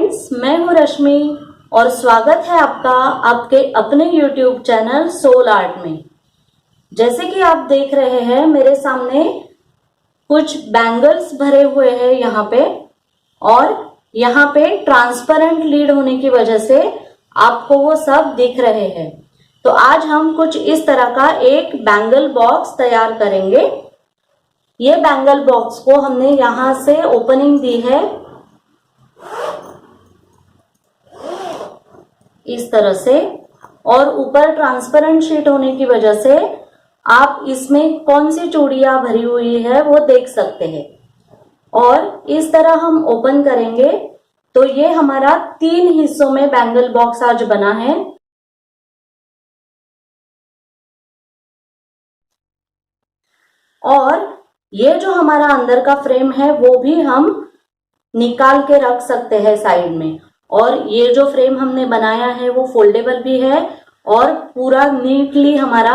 Friends, मैं हूँ रश्मि और स्वागत है आपका आपके अपने YouTube चैनल सोल आर्ट में। जैसे कि आप देख रहे हैं मेरे सामने कुछ बैंगल्स भरे हुए हैं यहाँ पे, और यहाँ पे ट्रांसपेरेंट लीड होने की वजह से आपको वो सब दिख रहे हैं। तो आज हम कुछ इस तरह का एक बैंगल बॉक्स तैयार करेंगे। ये बैंगल बॉक्स को हमने यहाँ से ओपनिंग दी है इस तरह से, और ऊपर ट्रांसपेरेंट शीट होने की वजह से आप इसमें कौन सी चूड़ियां भरी हुई है वो देख सकते हैं। और इस तरह हम ओपन करेंगे तो ये हमारा 3 हिस्सों में बैंगल बॉक्स आज बना है। और ये जो हमारा अंदर का फ्रेम है वो भी हम निकाल के रख सकते हैं साइड में। और ये जो फ्रेम हमने बनाया है वो फोल्डेबल भी है और पूरा नीटली हमारा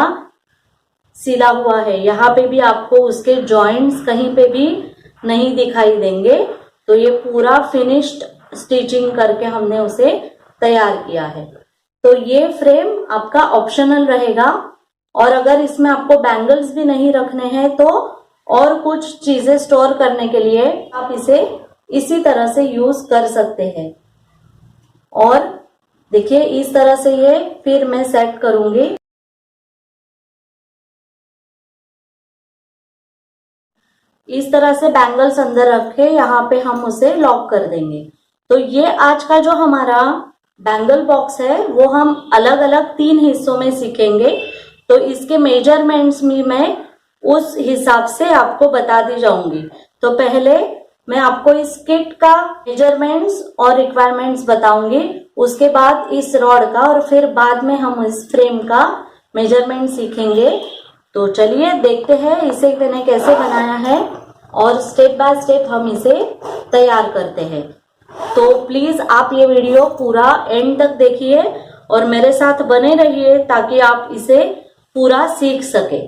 सिला हुआ है। यहाँ पे भी आपको उसके जॉइंट्स कहीं पे भी नहीं दिखाई देंगे। तो ये पूरा फिनिश्ड स्टिचिंग करके हमने उसे तैयार किया है। तो ये फ्रेम आपका ऑप्शनल रहेगा, और अगर इसमें आपको बैंगल्स भी नहीं रखने हैं तो और कुछ चीजें स्टोर करने के लिए आप इसे इसी तरह से यूज कर सकते हैं। और देखिए इस तरह से ये फिर मैं सेट करूंगी। इस तरह से बैंगल्स अंदर रख के यहाँ पे हम उसे लॉक कर देंगे। तो ये आज का जो हमारा बैंगल बॉक्स है वो हम अलग अलग 3 हिस्सों में सीखेंगे। तो इसके मेजरमेंट्स भी मैं उस हिसाब से आपको बता दी जाऊंगी। तो पहले मैं आपको इस किट का मेजरमेंट्स और रिक्वायरमेंट्स बताऊंगी, उसके बाद इस रॉड का, और फिर बाद में हम इस फ्रेम का मेजरमेंट सीखेंगे। तो चलिए देखते हैं इसे मैंने कैसे बनाया है और स्टेप बाय स्टेप हम इसे तैयार करते हैं। तो प्लीज आप ये वीडियो पूरा एंड तक देखिए और मेरे साथ बने रहिए ताकि आप इसे पूरा सीख सके।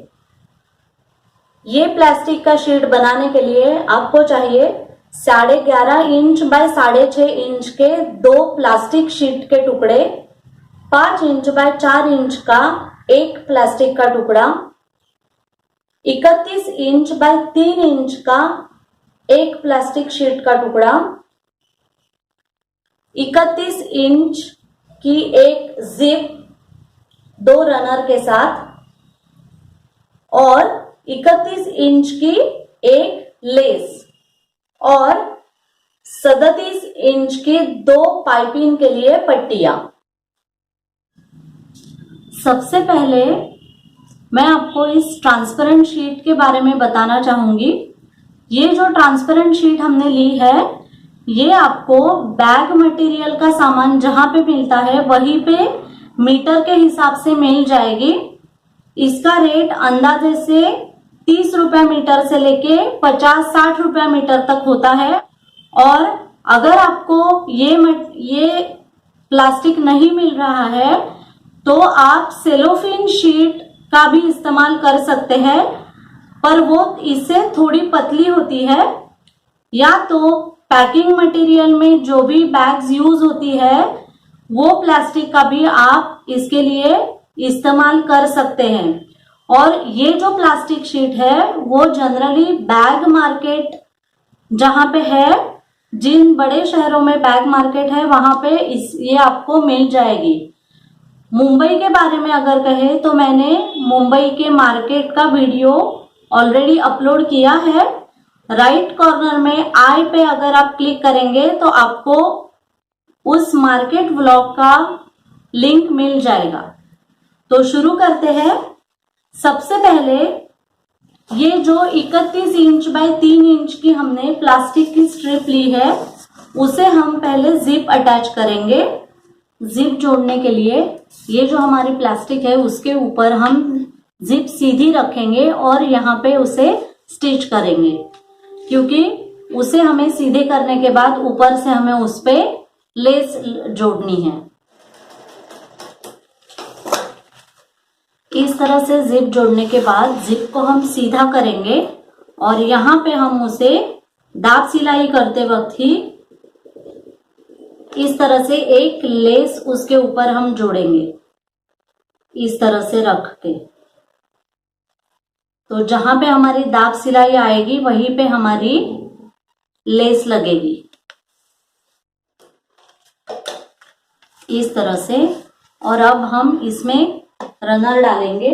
ये प्लास्टिक का शीट बनाने के लिए आपको चाहिए 11.5 इंच बाय 6.5 इंच के 2 प्लास्टिक शीट के टुकड़े, 5 इंच बाय 4 इंच का एक प्लास्टिक का टुकड़ा, 31 इंच बाय 3 इंच का एक प्लास्टिक शीट का टुकड़ा, 31 इंच की एक जिप 2 रनर के साथ, और 31 इंच की एक लेस, और 37 इंच की 2 पाइपिंग के लिए पट्टियां। सबसे पहले मैं आपको इस ट्रांसपेरेंट शीट के बारे में बताना चाहूंगी। ये जो ट्रांसपेरेंट शीट हमने ली है ये आपको बैग मटेरियल का सामान जहां पे मिलता है वहीं पे मीटर के हिसाब से मिल जाएगी। इसका रेट अंदाजे से 30 रुपए मीटर से लेके 50-60 रुपए मीटर तक होता है। और अगर आपको ये प्लास्टिक नहीं मिल रहा है तो आप सेलोफेन शीट का भी इस्तेमाल कर सकते हैं, पर वो इससे थोड़ी पतली होती है। या तो पैकिंग मटेरियल में जो भी बैग्स यूज होती है वो प्लास्टिक का भी आप इसके लिए इस्तेमाल कर सकते हैं। और ये जो प्लास्टिक शीट है वो जनरली बैग मार्केट जहां पे है, जिन बड़े शहरों में बैग मार्केट है वहां पे ये आपको मिल जाएगी। मुंबई के बारे में अगर कहे तो मैंने मुंबई के मार्केट का वीडियो ऑलरेडी अपलोड किया है। राइट कॉर्नर में आई पे अगर आप क्लिक करेंगे तो आपको उस मार्केट व्लॉग का लिंक मिल जाएगा। तो शुरू करते हैं। सबसे पहले ये जो 31 इंच बाय 3 इंच की हमने प्लास्टिक की स्ट्रिप ली है उसे हम पहले जिप अटैच करेंगे। जिप जोड़ने के लिए ये जो हमारी प्लास्टिक है उसके ऊपर हम जिप सीधी रखेंगे और यहाँ पे उसे स्टिच करेंगे, क्योंकि उसे हमें सीधे करने के बाद ऊपर से हमें उस पे लेस जोड़नी है। इस तरह से जिप जोड़ने के बाद जिप को हम सीधा करेंगे और यहाँ पे हम उसे दाब सिलाई करते वक्त ही इस तरह से एक लेस उसके ऊपर हम जोड़ेंगे, इस तरह से रख के। तो जहां पे हमारी दाब सिलाई आएगी वहीं पे हमारी लेस लगेगी, इस तरह से। और अब हम इसमें रनर डालेंगे,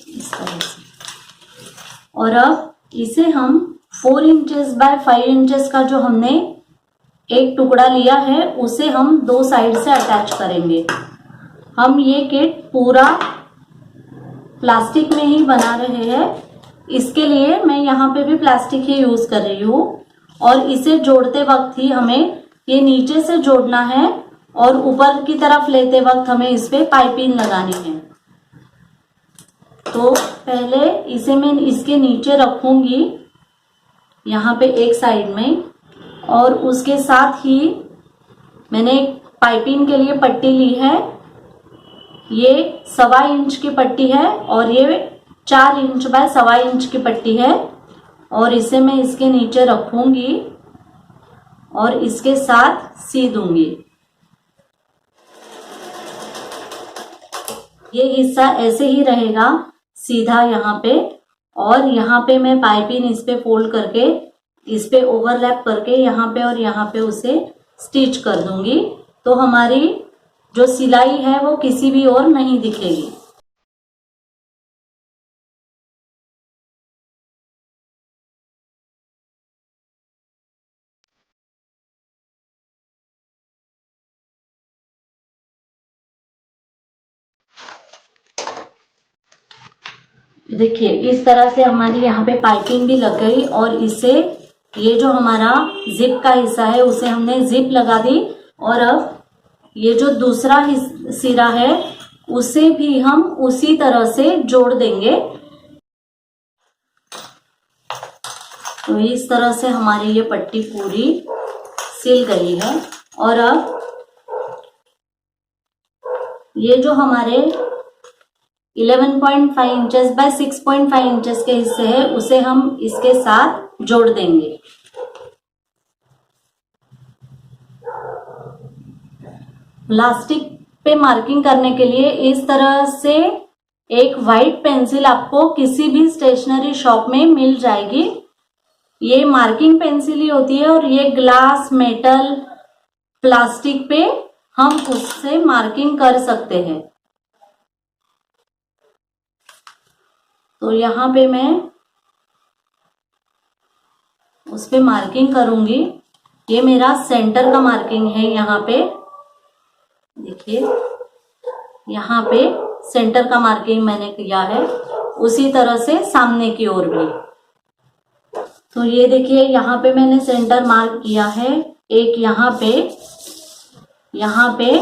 इस तरह से। और अब इसे हम 4 इंचेस बाय 5 इंचेस का जो हमने एक टुकड़ा लिया है उसे हम 2 साइड से अटैच करेंगे। हम ये किट पूरा प्लास्टिक में ही बना रहे हैं, इसके लिए मैं यहाँ पे भी प्लास्टिक ही यूज कर रही हूँ। और इसे जोड़ते वक्त ही हमें ये नीचे से जोड़ना है और ऊपर की तरफ लेते वक्त हमें इस पे पाइपिंग लगानी है। तो पहले इसे मैं इसके नीचे रखूंगी यहाँ पे एक साइड में, और उसके साथ ही मैंने पाइपिंग के लिए पट्टी ली है। ये 1.25 इंच की पट्टी है और ये 4 इंच बाय 1.25 इंच की पट्टी है। और इसे मैं इसके नीचे रखूंगी और इसके साथ सी दूंगी। ये हिस्सा ऐसे ही रहेगा सीधा यहाँ पे, और यहाँ पे मैं पाइपिंग इस पे फोल्ड करके इस पे ओवरलैप करके यहाँ पे और यहाँ पे उसे स्टिच कर दूंगी। तो हमारी जो सिलाई है वो किसी भी ओर नहीं दिखेगी। देखिए इस तरह से हमारी यहाँ पे पाइपिंग भी लग गई, और इससे ये जो हमारा जिप का हिस्सा है उसे हमने जिप लगा दी। और अब ये जो दूसरा सिरा है उसे भी हम उसी तरह से जोड़ देंगे। तो इस तरह से हमारी ये पट्टी पूरी सिल गई है। और अब ये जो हमारे 11.5 इंचेस बाय 6.5 इंचेस के हिस्से है उसे हम इसके साथ जोड़ देंगे। प्लास्टिक पे मार्किंग करने के लिए इस तरह से एक वाइट पेंसिल आपको किसी भी स्टेशनरी शॉप में मिल जाएगी। ये मार्किंग पेंसिल ही होती है, और ये ग्लास, मेटल, प्लास्टिक पे हम उससे मार्किंग कर सकते हैं। तो यहाँ पे मैं उस पे मार्किंग करूंगी। ये मेरा सेंटर का मार्किंग है। यहाँ पे देखिए, यहाँ पे सेंटर का मार्किंग मैंने किया है, उसी तरह से सामने की ओर भी। तो ये देखिए यहाँ पे मैंने सेंटर मार्क किया है, एक यहाँ पे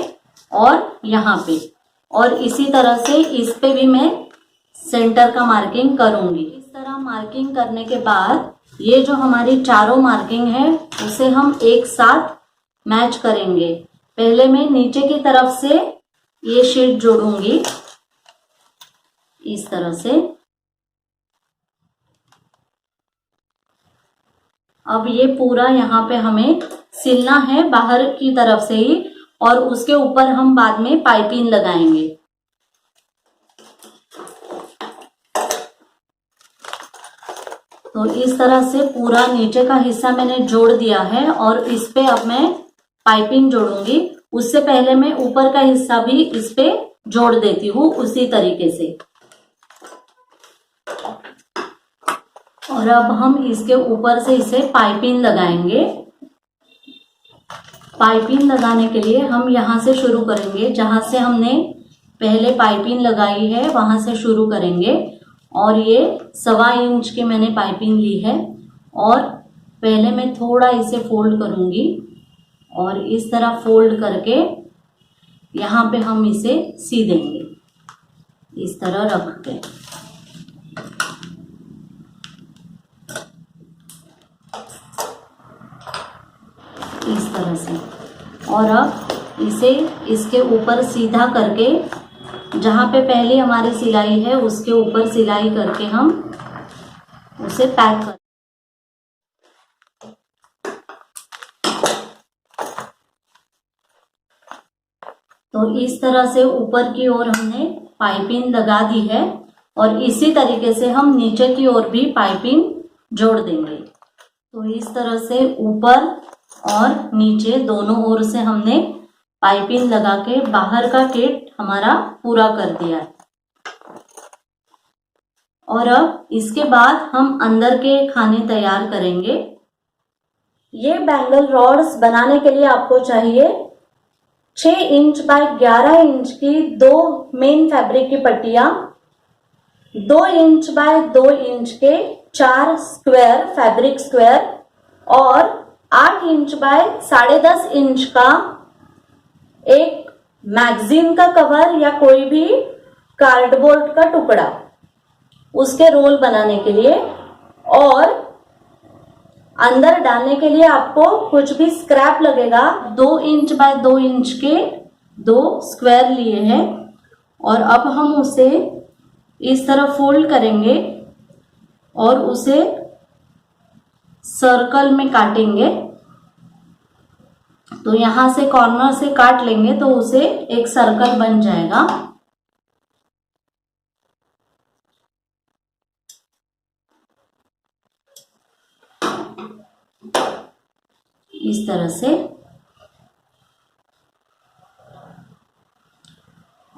और यहाँ पे, और इसी तरह से इस पे भी मैं सेंटर का मार्किंग करूंगी। इस तरह मार्किंग करने के बाद ये जो हमारी चारों मार्किंग है उसे हम एक साथ मैच करेंगे। पहले मैं नीचे की तरफ से ये शीट जोड़ूंगी इस तरह से। अब ये पूरा यहाँ पे हमें सिलना है बाहर की तरफ से ही, और उसके ऊपर हम बाद में पाइपिंग लगाएंगे। तो इस तरह से पूरा नीचे का हिस्सा मैंने जोड़ दिया है, और इस पे अब मैं पाइपिंग जोड़ूंगी। उससे पहले मैं ऊपर का हिस्सा भी इस पे जोड़ देती हूँ उसी तरीके से। और अब हम इसके ऊपर से इसे पाइपिंग लगाएंगे। पाइपिंग लगाने के लिए हम यहाँ से शुरू करेंगे, जहां से हमने पहले पाइपिंग लगाई है वहां से शुरू करेंगे। और ये 1.25 इंच की मैंने पाइपिंग ली है, और पहले मैं थोड़ा इसे फोल्ड करूंगी, और इस तरह फोल्ड करके यहाँ पे हम इसे सी देंगे इस तरह रख के। इस तरह से। और अब इसे इसके ऊपर सीधा करके, जहां पे पहले हमारी सिलाई है उसके ऊपर सिलाई करके हम उसे पैक कर। तो इस तरह से ऊपर की ओर हमने पाइपिंग लगा दी है और इसी तरीके से हम नीचे की ओर भी पाइपिंग जोड़ देंगे। तो इस तरह से ऊपर और नीचे दोनों ओर से हमने पाइपिंग लगा के बाहर का किट हमारा पूरा कर दिया है। और अब इसके बाद हम अंदर के खाने तैयार करेंगे। ये बैंगल रॉड्स बनाने के लिए आपको चाहिए 6 इंच बाय 11 इंच की 2 मेन फैब्रिक की पट्टियां, 2 इंच बाय 2 इंच के 4 स्क्वायर फैब्रिक स्क्वायर और 8 इंच बाय 10.5 इंच का एक मैगजीन का कवर या कोई भी कार्डबोर्ड का टुकड़ा उसके रोल बनाने के लिए। और अंदर डालने के लिए आपको कुछ भी स्क्रैप लगेगा। 2 इंच बाय 2 इंच के 2 स्क्वायर लिए हैं और अब हम उसे इस तरह फोल्ड करेंगे और उसे सर्कल में काटेंगे। तो यहां से कॉर्नर से काट लेंगे तो उसे एक सर्कल बन जाएगा। इस तरह से।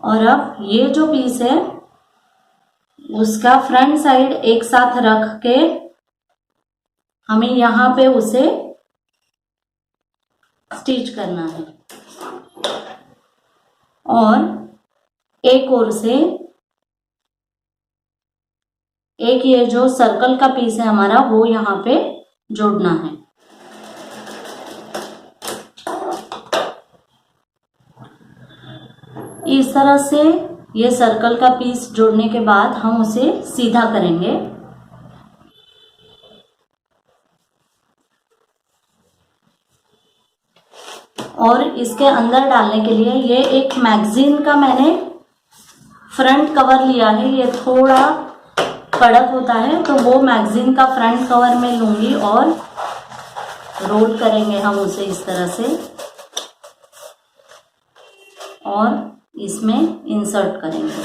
और अब ये जो पीस है उसका फ्रंट साइड एक साथ रख के हमें यहां पे उसे स्टिच करना है और एक ओर से एक ये जो सर्कल का पीस है हमारा वो यहां पे जोड़ना है। इस तरह से ये सर्कल का पीस जोड़ने के बाद हम उसे सीधा करेंगे। और इसके अंदर डालने के लिए ये एक मैगजीन का मैंने फ्रंट कवर लिया है। ये थोड़ा कड़क होता है तो वो मैगजीन का फ्रंट कवर में लूंगी और रोल करेंगे हम उसे इस तरह से और इसमें इंसर्ट करेंगे।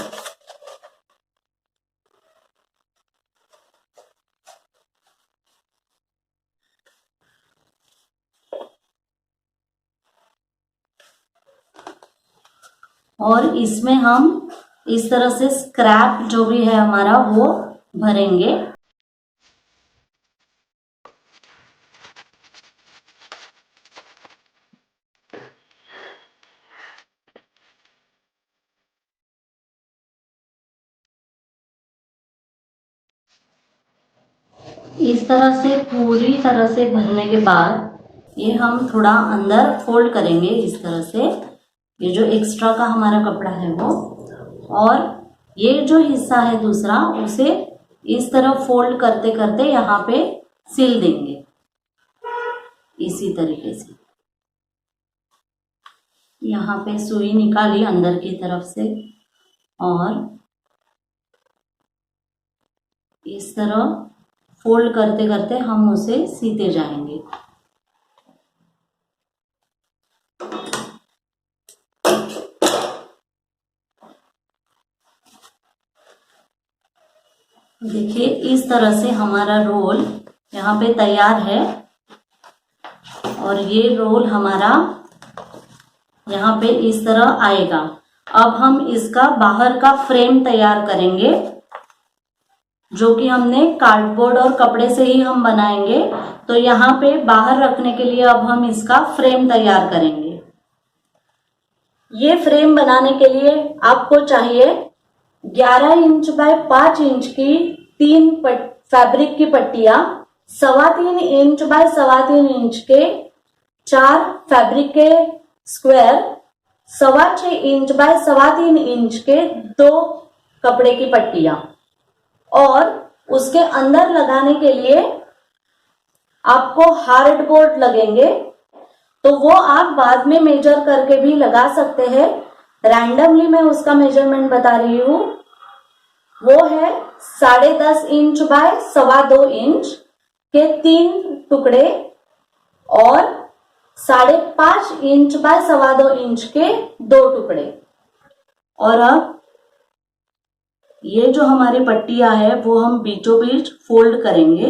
और इसमें हम इस तरह से स्क्रैप जो भी है हमारा वो भरेंगे। इस तरह से पूरी तरह से भरने के बाद ये हम थोड़ा अंदर फोल्ड करेंगे इस तरह से। ये जो एक्स्ट्रा का हमारा कपड़ा है वो, और ये जो हिस्सा है दूसरा उसे इस तरह फोल्ड करते करते यहाँ पे सिल देंगे इसी तरीके से। यहाँ पे सुई निकाली अंदर की तरफ से और इस तरह फोल्ड करते करते हम उसे सीते जाएंगे। देखिए इस तरह से हमारा रोल यहाँ पे तैयार है और ये रोल हमारा यहाँ पे इस तरह आएगा। अब हम इसका बाहर का फ्रेम तैयार करेंगे जो कि हमने कार्डबोर्ड और कपड़े से ही हम बनाएंगे। तो यहाँ पे बाहर रखने के लिए अब हम इसका फ्रेम तैयार करेंगे। ये फ्रेम बनाने के लिए आपको चाहिए 11 इंच बाय 5 इंच की 3 फैब्रिक की पट्टियां, 3.25 इंच बाय 3.25 इंच के 4 फैब्रिक के स्क्वायर, 6.25 इंच बाय 3.25 इंच के 2 कपड़े की पट्टियां। और उसके अंदर लगाने के लिए आपको हार्ड बोर्ड लगेंगे, तो वो आप बाद में मेजर करके भी लगा सकते हैं। रैंडमली मैं उसका मेजरमेंट बता रही हूं। वो है 10.5 इंच बाय 2.25 इंच के 3 टुकड़े और 5.5 इंच बाय 2.25 इंच के 2 टुकड़े। और अब ये जो हमारी पट्टियां है वो हम बीचों बीच फोल्ड करेंगे।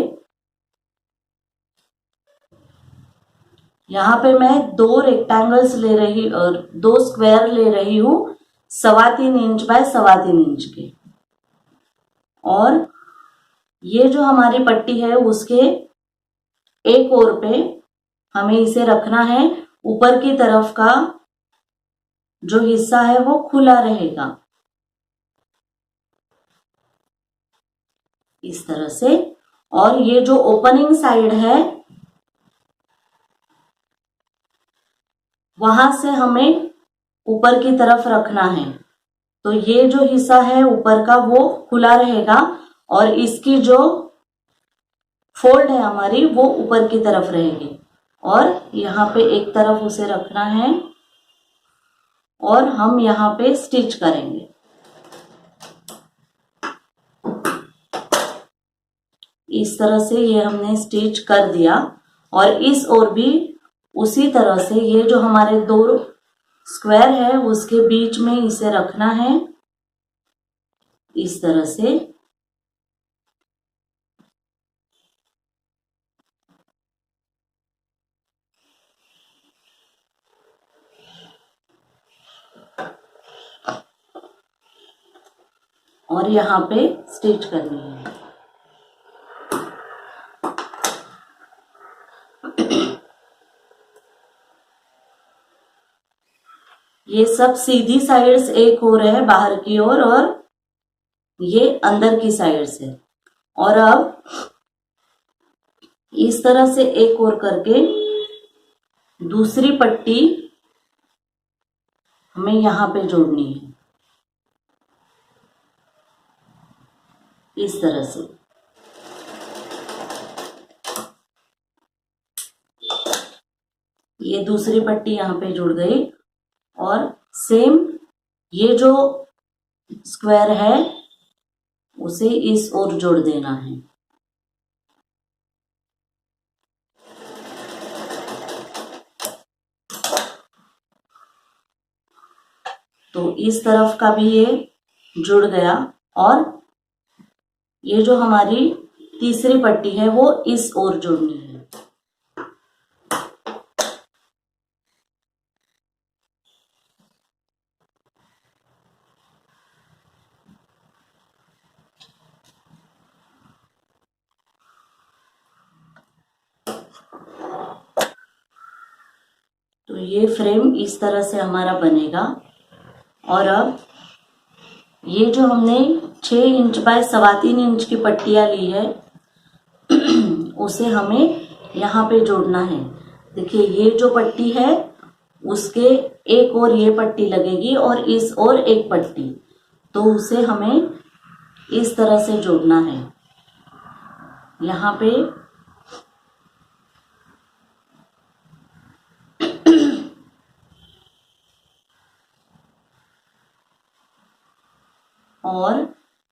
यहाँ पे मैं 2 रेक्टेंगल्स ले रही और 2 स्क्वायर ले रही हूं 3.25 इंच बाय 3.25 इंच के। और ये जो हमारी पट्टी है उसके एक ओर पे हमें इसे रखना है। ऊपर की तरफ का जो हिस्सा है वो खुला रहेगा इस तरह से। और ये जो ओपनिंग साइड है वहां से हमें ऊपर की तरफ रखना है। तो ये जो हिस्सा है ऊपर का वो खुला रहेगा और इसकी जो फोल्ड है हमारी वो ऊपर की तरफ रहेगी। और यहाँ पे एक तरफ उसे रखना है और हम यहाँ पे स्टिच करेंगे। इस तरह से ये हमने स्टिच कर दिया। और इस ओर भी उसी तरह से ये जो हमारे 2 स्क्वायर है उसके बीच में इसे रखना है इस तरह से। और यहाँ पे स्टिच करनी है। ये सब सीधी साइड्स एक हो रहे हैं बाहर की ओर और ये अंदर की साइड से। और अब इस तरह से एक और करके दूसरी पट्टी हमें यहाँ पे जोड़नी है इस तरह से। ये दूसरी पट्टी यहाँ पे जुड़ गई। और सेम ये जो स्क्वायर है उसे इस ओर जोड़ देना है। तो इस तरफ का भी ये जुड़ गया। और ये जो हमारी तीसरी पट्टी है वो इस ओर जोड़नी है। तो ये फ्रेम इस तरह से हमारा बनेगा। और अब ये जो हमने 6 इंच बाय 3.25 इंच की पट्टियां ली है उसे हमें यहाँ पे जोड़ना है। देखिए ये जो पट्टी है उसके एक और ये पट्टी लगेगी और इस और एक पट्टी। तो उसे हमें इस तरह से जोड़ना है यहाँ पे। और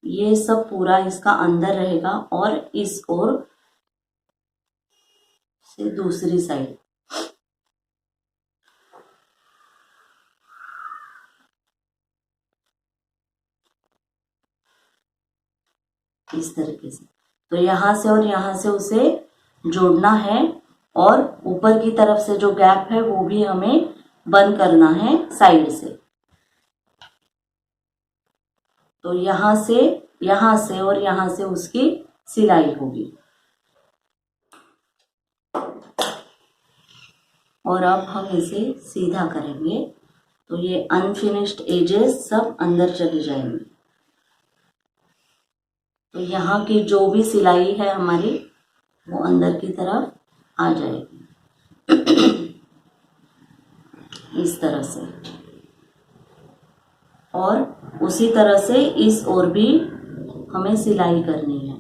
ये सब पूरा इसका अंदर रहेगा और इस ओर से दूसरी साइड। इस तरीके से। तो यहां से और यहां से उसे जोड़ना है। और ऊपर की तरफ से जो गैप है वो भी हमें बंद करना है साइड से। तो यहां से और यहां से उसकी सिलाई होगी। और अब हम इसे सीधा करेंगे तो ये अनफिनिश्ड एजेस सब अंदर चली जाएंगी। तो यहाँ की जो भी सिलाई है हमारी वो अंदर की तरफ आ जाएगी इस तरह से। और उसी तरह से इस ओर भी हमें सिलाई करनी है।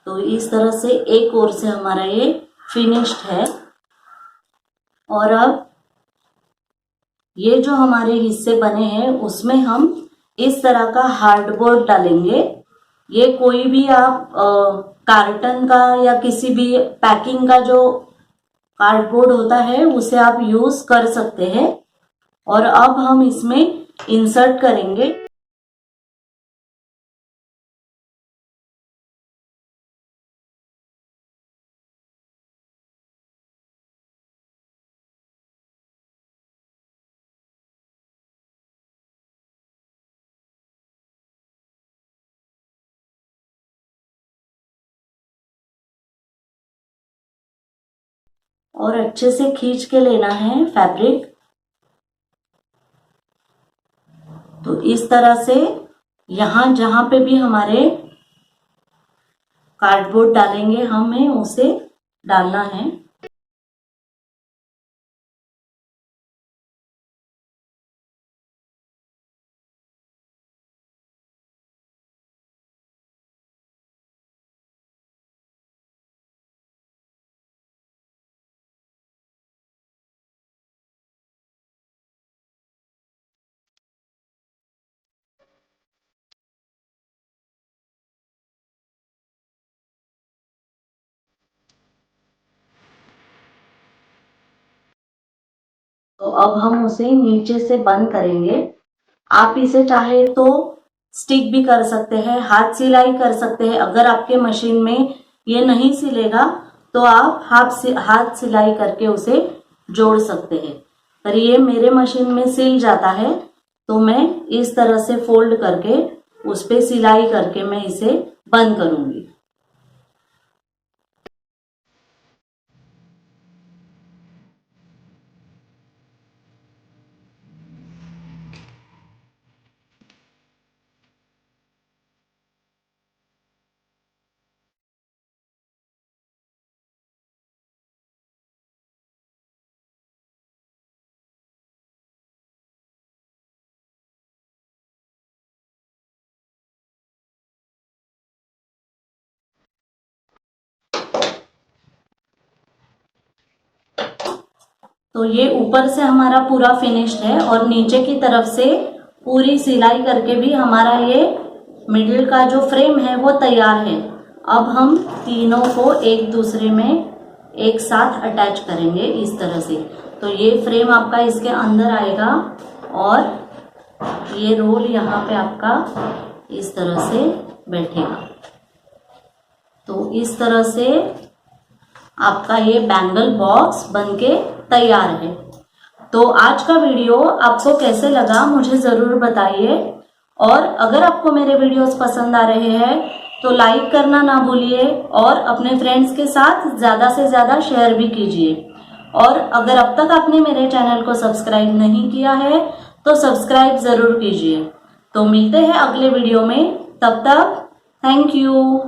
तो इस तरह से एक ओर से हमारा ये फिनिश्ड है। और अब ये जो हमारे हिस्से बने हैं उसमें हम इस तरह का हार्डबोर्ड डालेंगे। ये कोई भी आप कार्टन का या किसी भी पैकिंग का जो कार्डबोर्ड होता है उसे आप यूज कर सकते हैं। और अब हम इसमें इंसर्ट करेंगे। और अच्छे से खींच के लेना है फैब्रिक। तो इस तरह से यहां जहां पे भी हमारे कार्डबोर्ड डालेंगे हमें उसे डालना है। तो अब हम उसे नीचे से बंद करेंगे। आप इसे चाहे तो स्टिक भी कर सकते हैं, हाथ सिलाई कर सकते हैं। अगर आपके मशीन में ये नहीं सिलेगा तो आप हाथ सिलाई करके उसे जोड़ सकते हैं। पर ये मेरे मशीन में सिल जाता है तो मैं इस तरह से फोल्ड करके उस पे सिलाई करके मैं इसे बंद करूंगी। तो ये ऊपर से हमारा पूरा फिनिश्ड है और नीचे की तरफ से पूरी सिलाई करके भी हमारा ये मिडिल का जो फ्रेम है वो तैयार है। अब हम तीनों को एक दूसरे में एक साथ अटैच करेंगे इस तरह से। तो ये फ्रेम आपका इसके अंदर आएगा और ये रोल यहाँ पे आपका इस तरह से बैठेगा। तो इस तरह से आपका ये बैंगल बॉक्स बनके तैयार है। तो आज का वीडियो आपको कैसे लगा मुझे जरूर बताइए। और अगर आपको मेरे वीडियोस पसंद आ रहे हैं तो लाइक करना ना भूलिए और अपने फ्रेंड्स के साथ ज्यादा से ज्यादा शेयर भी कीजिए। और अगर अब तक आपने मेरे चैनल को सब्सक्राइब नहीं किया है तो सब्सक्राइब जरूर कीजिए। तो मिलते हैं अगले वीडियो में, तब तक थैंक यू।